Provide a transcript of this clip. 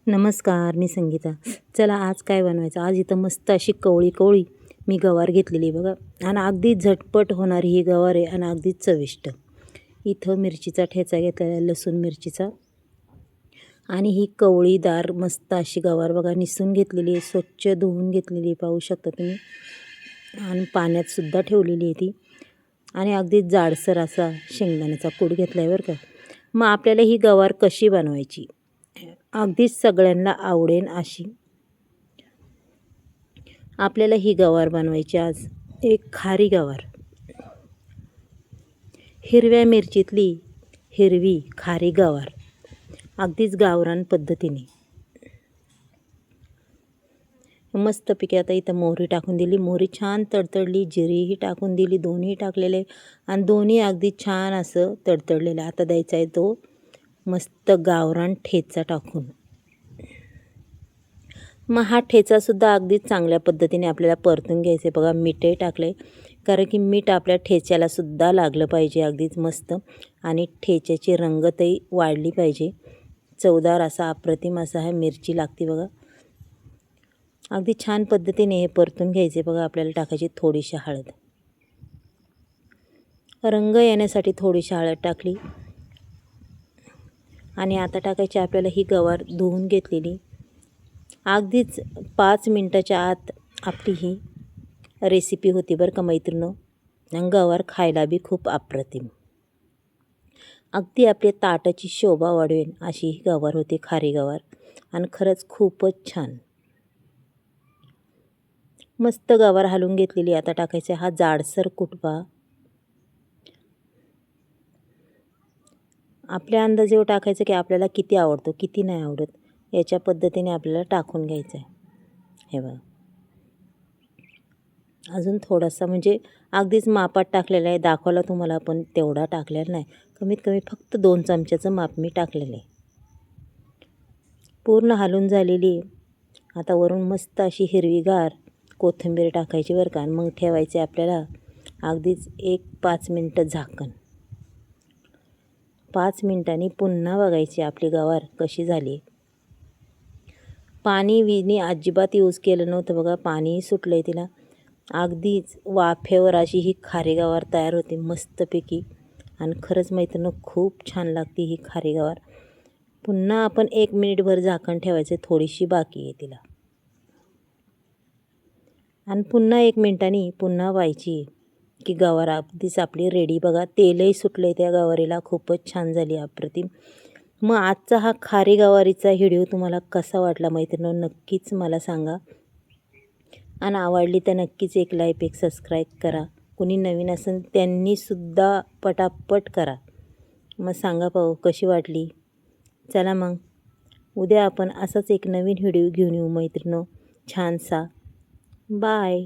नमस्कार, मी संगीता. चला आज काय बनवायचं? आज इथं मस्त अशी कवळी मी गवार घेतलेली आहे बघा. आणि अगदी झटपट होणारी ही गवार आहे आणि अगदी चविष्ट. इथं मिरचीचा ठेचा घेतलेला आहे, लसूण मिरचीचा. आणि ही कवळीदार मस्त अशी गवार बघा निसून घेतलेली आहे, स्वच्छ धुवून घेतलेली आहे, पाहू शकता तुम्ही. आणि पाण्यातसुद्धा ठेवलेली आहे ती. आणि अगदी जाडसर असा शेंगदाण्याचा कूट घेतला आहे बरं का. मग आपल्याला ही गवार कशी बनवायची? अगदीच सगळ्यांना आवडेल अशी आपल्याला ही गवार बनवायची. आज एक खारी गवार, हिरव्या मिरचीतली हिरवी खारी गवार, अगदीच गावरान पद्धतीने. मस्तपैकी आता इथं मोहरी टाकून दिली, मोहरी छान तडतडली, जिरीही टाकून दिली, दोन्ही टाकलेले आणि दोन्ही अगदी छान असं तडतडलेलं. आता द्यायचा आहे तो मस्त गावरान ठेचा टाकून. मग हा ठेचासुद्धा अगदी चांगल्या पद्धतीने आपल्याला परतून घ्यायचे बघा. मीठही टाकले कारण की मीठ आपल्या ठेच्यालासुद्धा लागलं पाहिजे अगदीच मस्त. आणि ठेच्याची रंगतही वाढली पाहिजे, चवदार असा अप्रतिम असा हा मिरची लागते बघा. अगदी छान पद्धतीने हे परतून घ्यायचे बघा. आपल्याला टाकायची थोडीशी हळद, रंग येण्यासाठी थोडीशी हळद टाकली. आणि आता टाकायची आपल्याला ही गवार धुवून घेतलेली. अगदीच 5 मिनटाच्या आत आपली ही रेसिपी होती बरं का मैत्रिणो. आणि गवार खायला बी खूप अप्रतिम, अगदी आपल्या ताटाची शोभा वाढवेल अशी ही गवार होती, खारी गवार. आणि खरंच खूपच छान मस्त गवार हलवून घेतलेली. आता टाकायचा हा जाडसर कुटबा. आपल्या अंदाजेवर टाकायचं की आपल्याला किती आवडतो किती नाही आवडत, याच्या पद्धतीने आपल्याला टाकून घ्यायचं आहे. हे बघा, अजून थोडासा म्हणजे अगदीच मापात टाकलेला आहे, दाखवला तुम्हाला पण तेवढा टाकलेला नाही. कमीत कमी फक्त 2 चमच्याचं माप मी टाकलेलं आहे. पूर्ण हलून झालेली. आता वरून मस्त अशी हिरवीगार कोथिंबीर टाकायची बरं का. आणि मग ठेवायचे आपल्याला अगदीच 5 मिनटं झाकण. 5 मिनटांनी पुन्हा बघायची आपली गवार कशी झाली. पाणी अजिबात यूज केलं नव्हतं बघा, पाणीही सुटलं आहे तिला. अगदीच वाफेवर अशी ही खारी गवार तयार होते मस्तपैकी. आणि खरंच मैत्रिणी खूप छान लागते ही खारी गवार. पुन्हा आपण 1 मिनिटभर झाकण ठेवायचं, थोडीशी बाकी आहे तिला. आणि पुन्हा 1 मिनिटांनी पुन्हा व्हायची की गवार अगदीच आपली रेडी बघा. तेलही सुटले त्या गवारीला, खूपच छान झाली अप्रतिम. मग आजचा हा खारी गवारीचा व्हिडिओ तुम्हाला कसा वाटला मैत्रिणी, नक्कीच मला सांगा. आणि आवडली तर नक्कीच एक लाईक एक सबस्क्राईब करा. कुणी नवीन असेल त्यांनीसुद्धा पटापट करा. मग सांगा पाहू कशी वाटली. चला मग उद्या आपण असाच एक नवीन व्हिडिओ घेऊन येऊ मैत्रिणी, छानसा. बाय.